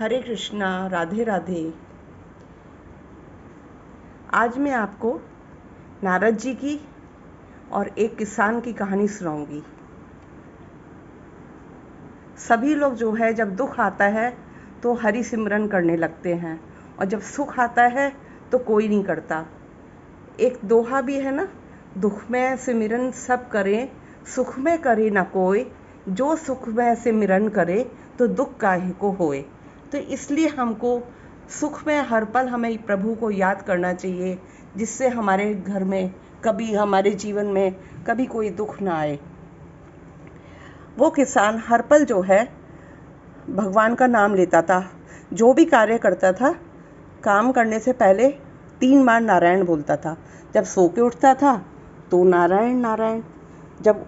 हरे कृष्णा, राधे राधे। आज मैं आपको नारद जी की और एक किसान की कहानी सुनाऊंगी। सभी लोग जो है जब दुख आता है तो हरि सिमरन करने लगते हैं, और जब सुख आता है तो कोई नहीं करता। एक दोहा भी है ना, दुख में सिमरन सब करें, सुख में करे ना कोई, जो सुख में सिमरन करे तो दुख काहे को होए। तो इसलिए हमको सुख में हर पल हमें प्रभु को याद करना चाहिए, जिससे हमारे घर में कभी, हमारे जीवन में कभी कोई दुख ना आए। वो किसान हर पल जो है भगवान का नाम लेता था। जो भी कार्य करता था, काम करने से पहले 3 बार नारायण बोलता था। जब सो के उठता था तो नारायण नारायण, जब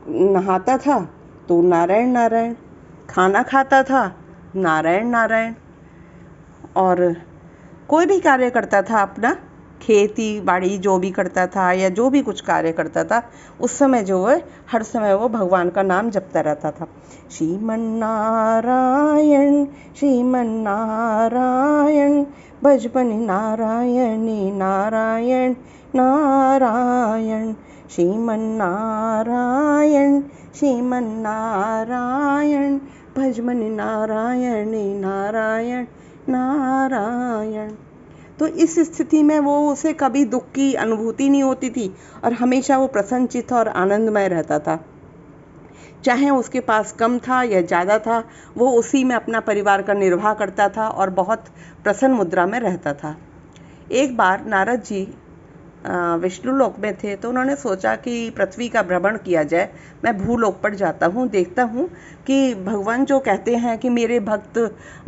नहाता था तो नारायण नारायण, खाना खाता था नारायण नारायण, और कोई भी कार्य करता था अपना, खेती बाड़ी जो भी करता था या जो भी कुछ कार्य करता था, उस समय जो है हर समय वो भगवान का नाम जपता रहता था। श्रीमन नारायण श्रीमन नारायण, भजबनि नारायणी नारायण नारायण, श्रीमन नारायण श्रीमन नारायण, भजबनि नारायणी नारायण नारायण। तो इस स्थिति में वो उसे कभी दुख की अनुभूति नहीं होती थी, और हमेशा वो प्रसन्नचित्त और आनंदमय रहता था। चाहे उसके पास कम था या ज़्यादा था, वो उसी में अपना परिवार का निर्वाह करता था और बहुत प्रसन्न मुद्रा में रहता था। एक बार नारद जी विष्णु लोक में थे, तो उन्होंने सोचा कि पृथ्वी का भ्रमण किया जाए। मैं भूलोक पर जाता हूँ, देखता हूँ कि भगवान जो कहते हैं कि मेरे भक्त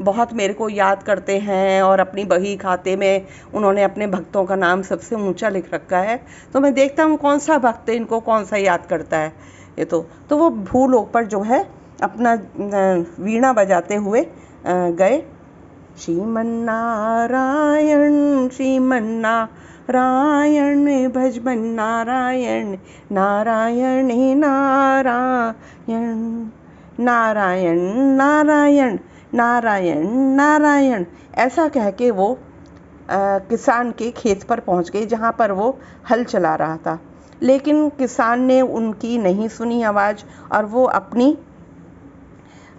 बहुत मेरे को याद करते हैं, और अपनी बही खाते में उन्होंने अपने भक्तों का नाम सबसे ऊंचा लिख रखा है। तो मैं देखता हूँ कौन सा भक्त इनको कौन सा याद करता है। ये तो वो भूलोक पर जो है अपना वीणा बजाते हुए गए। श्रीमन नारायण श्रीमन नारायण, भजबन नारायण नारायण नारायण, नारायण नारायण नारायण नारायण, ऐसा कह के वो किसान के खेत पर पहुंच गए, जहां पर वो हल चला रहा था। लेकिन किसान ने उनकी नहीं सुनी आवाज़, और वो अपनी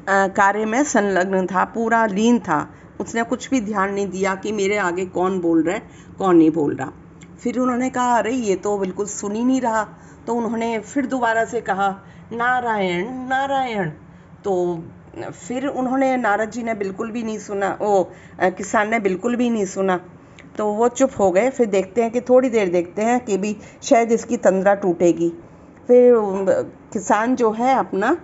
कार्य में संलग्न था, पूरा लीन था। उसने कुछ भी ध्यान नहीं दिया कि मेरे आगे कौन बोल रहा है कौन नहीं बोल रहा। फिर उन्होंने कहा, अरे ये तो बिल्कुल सुन ही नहीं रहा। तो उन्होंने फिर दोबारा से कहा, नारायण नारायण। तो फिर उन्होंने, नारद जी ने बिल्कुल भी नहीं सुना, किसान ने बिल्कुल भी नहीं सुना। तो वो चुप हो गए। फिर देखते हैं कि थोड़ी देर देखते हैं कि भी शायद इसकी तंद्रा टूटेगी। फिर किसान जो है अपना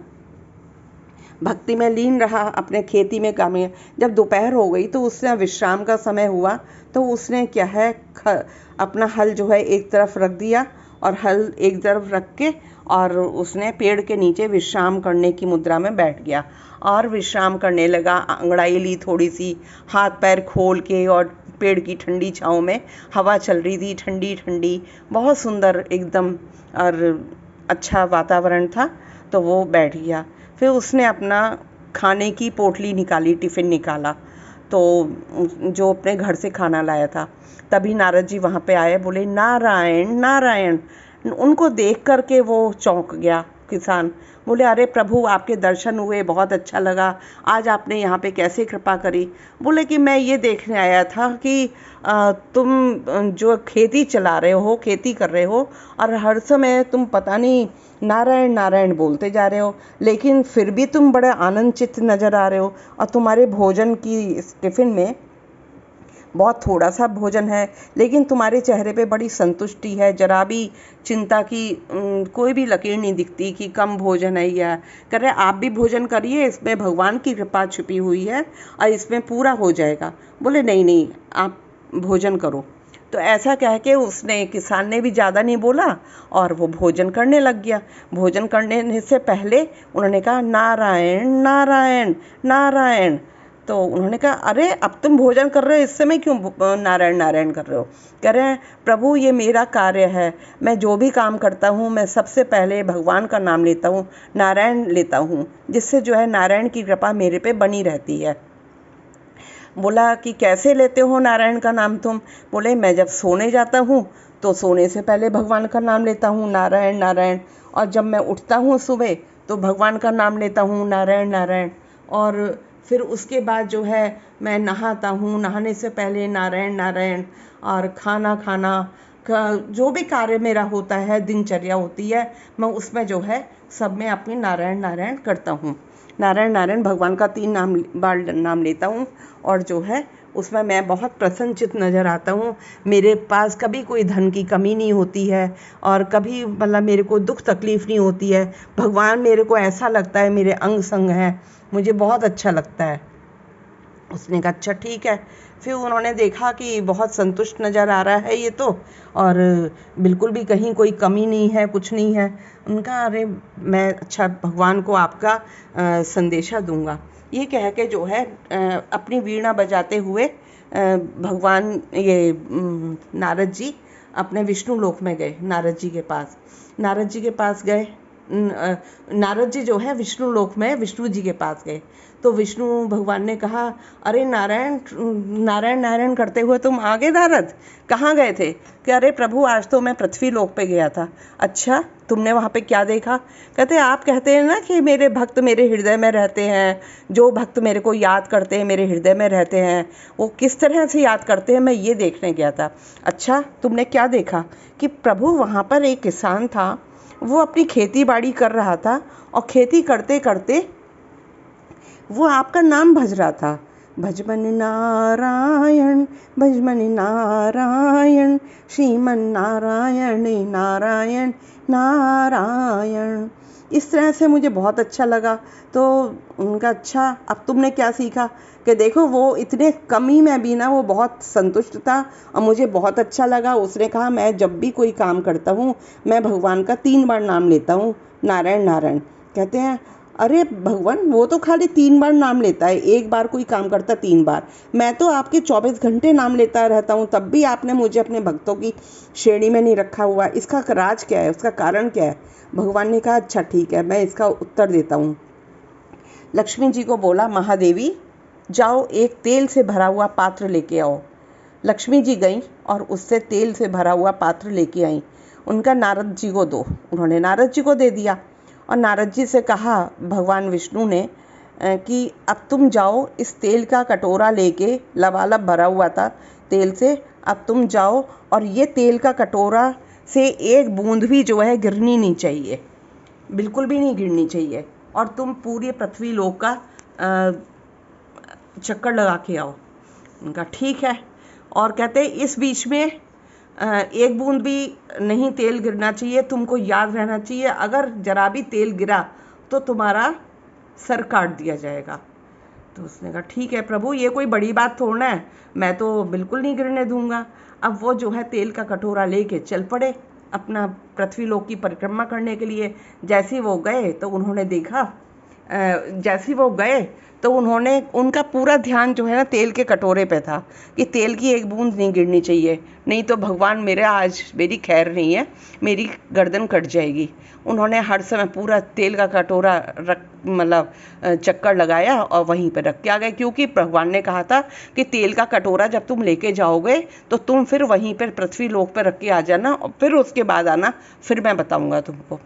भक्ति में लीन रहा, अपने खेती में काम में। जब दोपहर हो गई तो उसने विश्राम का समय हुआ, तो उसने क्या है अपना हल जो है एक तरफ रख दिया, और हल एक तरफ रख के और उसने पेड़ के नीचे विश्राम करने की मुद्रा में बैठ गया और विश्राम करने लगा। अंगड़ाई ली थोड़ी सी, हाथ पैर खोल के, और पेड़ की ठंडी छाँव में हवा चल रही थी, ठंडी ठंडी, बहुत सुंदर एकदम, और अच्छा वातावरण था। तो वो बैठ गया। फिर उसने अपना खाने की पोटली निकाली, टिफ़िन निकाला, तो जो अपने घर से खाना लाया था। तभी नारद जी वहाँ पे आए, बोले नारायण नारायण। उनको देख करके वो चौंक गया किसान। बोले, अरे प्रभु, आपके दर्शन हुए, बहुत अच्छा लगा। आज आपने यहाँ पे कैसे कृपा करी? बोले कि मैं ये देखने आया था कि तुम जो खेती चला रहे हो, खेती कर रहे हो, और हर समय तुम पता नहीं नारायण नारायण बोलते जा रहे हो, लेकिन फिर भी तुम बड़े आनंद चित्त नज़र आ रहे हो, और तुम्हारे भोजन की इस टिफ़िन में बहुत थोड़ा सा भोजन है, लेकिन तुम्हारे चेहरे पे बड़ी संतुष्टि है, जरा भी चिंता की कोई भी लकीर नहीं दिखती कि कम भोजन है। या कह रहे, आप भी भोजन करिए, इसमें भगवान की कृपा छुपी हुई है और इसमें पूरा हो जाएगा। बोले नहीं नहीं, आप भोजन करो। तो ऐसा कह के उसने, किसान ने भी ज़्यादा नहीं बोला, और वो भोजन करने लग गया। भोजन करने से पहले उन्होंने कहा, नारायण नारायण नारायण। तो उन्होंने कहा, अरे अब तुम भोजन कर रहे हो, इस समय क्यों नारायण नारायण कर रहे हो? कह रहे हैं, प्रभु ये मेरा कार्य है, मैं जो भी काम करता हूँ मैं सबसे पहले भगवान का नाम लेता हूँ, नारायण लेता हूँ, जिससे जो है नारायण की कृपा मेरे पे बनी रहती है। बोला कि कैसे लेते हो नारायण का नाम तुम? बोले मैं जब सोने जाता हूँ तो सोने से पहले भगवान का नाम लेता हूँ, नारायण नारायण, और जब मैं उठता हूँ सुबह तो भगवान का नाम लेता हूँ, नारायण नारायण, और फिर उसके बाद जो है मैं नहाता हूँ, नहाने से पहले नारायण नारायण, और खाना खाना जो भी कार्य मेरा होता है, दिनचर्या होती है, मैं उसमें जो है सब में अपनी नारायण नारायण करता हूँ। नारायण नारायण भगवान का 3 बार नाम लेता हूँ, और जो है उसमें मैं बहुत प्रसन्नचित नज़र आता हूँ। मेरे पास कभी कोई धन की कमी नहीं होती है, और कभी मतलब मेरे को दुख तकलीफ़ नहीं होती है। भगवान मेरे को ऐसा लगता है मेरे अंग संग है, मुझे बहुत अच्छा लगता है। उसने कहा अच्छा ठीक है। फिर उन्होंने देखा कि बहुत संतुष्ट नज़र आ रहा है ये तो, और बिल्कुल भी कहीं कोई कमी नहीं है, कुछ नहीं है। उनका अरे मैं अच्छा भगवान को आपका संदेशा दूंगा। ये कह के जो है अपनी वीणा बजाते हुए भगवान ये नारद जी अपने विष्णु लोक में गए। नारद जी के पास गए। नारद जी जो है विष्णु लोक में विष्णु जी के पास गए। तो विष्णु भगवान ने कहा अरे नारायण नारायण नारायण करते हुए तुम आ गए नारद, कहाँ गए थे? कि अरे प्रभु आज तो मैं पृथ्वी लोक पे गया था। अच्छा तुमने वहाँ पे क्या देखा? कहते आप कहते हैं ना कि मेरे भक्त मेरे हृदय में रहते हैं, जो भक्त मेरे को याद करते हैं मेरे हृदय में रहते हैं, वो किस तरह से याद करते हैं, मैं ये देखने गया था। अच्छा तुमने क्या देखा? कि प्रभु वहाँ पर एक किसान था, वो अपनी खेती बाड़ी कर रहा था, और खेती करते करते वो आपका नाम भज रहा था। भजमन नारायण भजमन नारायण श्रीमन नारायण नारायण नारायण। इस तरह से मुझे बहुत अच्छा लगा। तो उनका अच्छा अब तुमने क्या सीखा? कि देखो वो इतने कमी में भी ना वो बहुत संतुष्ट था, और मुझे बहुत अच्छा लगा। उसने कहा मैं जब भी कोई काम करता हूँ मैं भगवान का 3 बार नाम लेता हूँ, नारायण नारायण। कहते हैं अरे भगवान वो तो खाली 3 बार नाम लेता है, एक बार कोई काम करता 3 बार, मैं तो आपके 24 घंटे नाम लेता रहता हूँ, तब भी आपने मुझे अपने भक्तों की श्रेणी में नहीं रखा हुआ, इसका राज क्या है, उसका कारण क्या है? भगवान ने कहा अच्छा ठीक है मैं इसका उत्तर देता हूँ। लक्ष्मी जी को बोला महादेवी जाओ एक तेल से भरा हुआ पात्र लेके आओ। लक्ष्मी जी गईं और उससे तेल से भरा हुआ पात्र लेके आई। उनका नारद जी को दो। उन्होंने नारद जी को दे दिया, और नारद जी से कहा भगवान विष्णु ने कि अब तुम जाओ इस तेल का कटोरा लेके, लबालब भरा हुआ था तेल से, अब तुम जाओ और ये तेल का कटोरा से एक बूंद भी जो है गिरनी नहीं चाहिए, बिल्कुल भी नहीं गिरनी चाहिए, और तुम पूरी पृथ्वी लोक का चक्कर लगा के आओ। उनका ठीक है। और कहते इस बीच में एक बूंद भी नहीं तेल गिरना चाहिए, तुमको याद रहना चाहिए अगर जरा भी तेल गिरा तो तुम्हारा सर काट दिया जाएगा। तो उसने कहा ठीक है प्रभु ये कोई बड़ी बात थोड़ा है, मैं तो बिल्कुल नहीं गिरने दूंगा। अब वो जो है तेल का कटोरा लेके चल पड़े अपना पृथ्वी लोक की परिक्रमा करने के लिए। जैसे वो गए तो उन्होंने देखा, जैसे वो गए तो उन्होंने उनका पूरा ध्यान जो है ना तेल के कटोरे पे था कि तेल की एक बूंद नहीं गिरनी चाहिए, नहीं तो भगवान मेरे आज मेरी खैर नहीं है, मेरी गर्दन कट जाएगी। उन्होंने हर समय पूरा तेल का कटोरा रख मतलब चक्कर लगाया और वहीं पे रख के आ गए, क्योंकि भगवान ने कहा था कि तेल का कटोरा जब तुम लेके जाओगे तो तुम फिर वहीं पर पृथ्वी लोक पर रख के आ जाना, और फिर उसके बाद आना, फिर मैं बताऊंगा तुमको।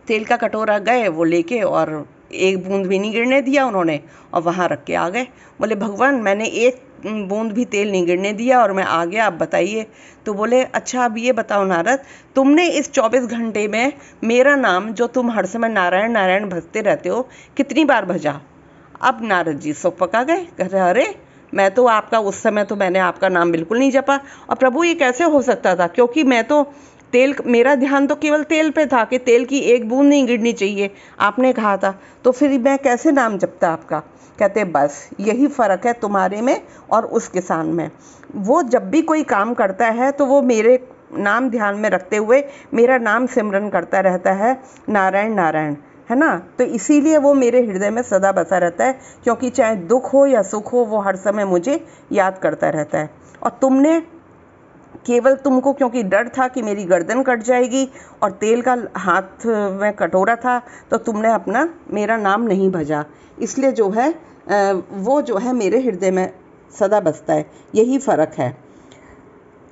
तेल का कटोरा गए वो लेके, और एक बूंद भी नहीं गिरने दिया उन्होंने, और वहाँ रख के आ गए। बोले भगवान मैंने एक बूंद भी तेल नहीं गिरने दिया और मैं आ गया, आप बताइए। तो बोले अच्छा अब ये बताओ नारद, तुमने इस 24 घंटे में मेरा नाम जो तुम हर समय नारायण नारायण भजते रहते हो कितनी बार भजा? अब नारद जी सो पका गए, कह रहे अरे मैं तो आपका उस समय तो मैंने आपका नाम बिल्कुल नहीं जपा, और प्रभु ये कैसे हो सकता था, क्योंकि मैं तो तेल, मेरा ध्यान तो केवल तेल पे था कि तेल की एक बूंद नहीं गिरनी चाहिए, आपने कहा था, तो फिर मैं कैसे नाम जपता आपका? कहते बस यही फ़र्क है तुम्हारे में और उस किसान में। वो जब भी कोई काम करता है तो वो मेरे नाम ध्यान में रखते हुए मेरा नाम सिमरन करता रहता है, नारायण नारायण, है ना। तो इसीलिए वो मेरे हृदय में सदा बसा रहता है, क्योंकि चाहे दुख हो या सुख हो वो हर समय मुझे याद करता रहता है। और तुमने केवल तुमको क्योंकि डर था कि मेरी गर्दन कट जाएगी और तेल का हाथ में कटोरा था, तो तुमने अपना मेरा नाम नहीं भजा, इसलिए जो है वो जो है मेरे हृदय में सदा बसता है। यही फ़र्क है।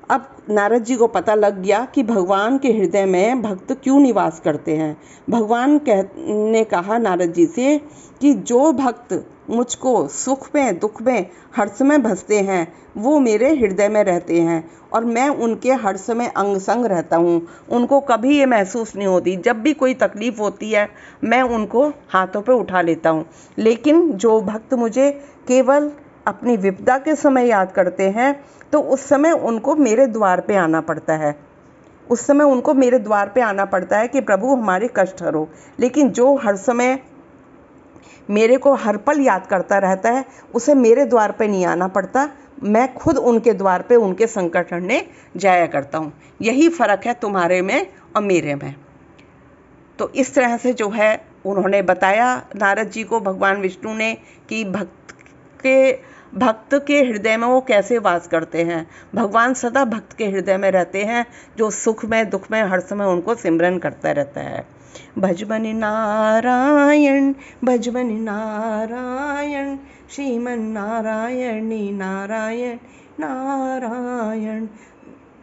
अब नारद जी को पता लग गया कि भगवान के हृदय में भक्त क्यों निवास करते हैं। भगवान ने कहा नारद जी से कि जो भक्त मुझको सुख में दुख में हर समय भसते हैं वो मेरे हृदय में रहते हैं और मैं उनके हर समय अंग संग रहता हूँ। उनको कभी ये महसूस नहीं होती, जब भी कोई तकलीफ़ होती है मैं उनको हाथों पे उठा लेता हूँ। लेकिन जो भक्त मुझे केवल अपनी विपदा के समय याद करते हैं तो उस समय उनको मेरे द्वार पे आना पड़ता है। उस समय उनको मेरे द्वार पे आना पड़ता है कि प्रभु हमारे कष्ट हरो। लेकिन जो हर समय मेरे को हर पल याद करता रहता है उसे मेरे द्वार पे नहीं आना पड़ता, मैं खुद उनके द्वार पे उनके संकट हरने जाया करता हूँ। यही फ़र्क है तुम्हारे में और मेरे में। तो इस तरह से जो है उन्होंने बताया नारद जी को भगवान विष्णु ने कि भक्त के हृदय में वो कैसे वास करते हैं। भगवान सदा भक्त के हृदय में रहते हैं जो सुख में दुख में हर समय उनको सिमरन करता रहता है। भजबन नारायण भजबन नारायण श्रीमन नारायणी नारायण नारायण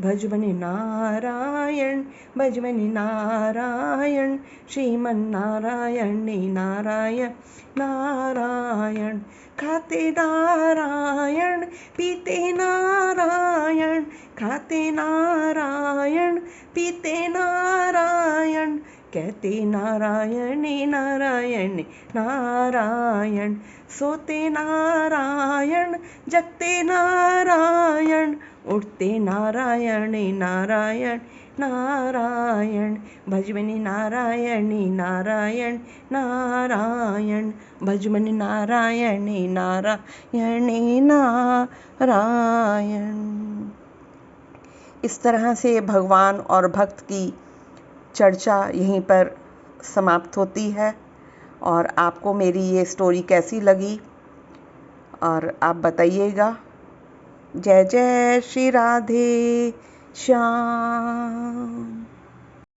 भजबनि नारायण भजबनि नारायण श्रीमन नारायणी नारायण नारायण खाते नारायण पीते नारायण खाते नारायण पीते नारायण कहते नारायणी नारायणी नारायण सोते नारायण जगते नारायण उठते नारायणी नारायण नारायण भजबनि नारायणी नारायण नारायण भजबनि नारायणी नारायणी नारायण। इस तरह से भगवान और भक्त की चर्चा यहीं पर समाप्त होती है। और आपको मेरी ये स्टोरी कैसी लगी और आप बताइएगा। जय जय श्री राधे श्याम।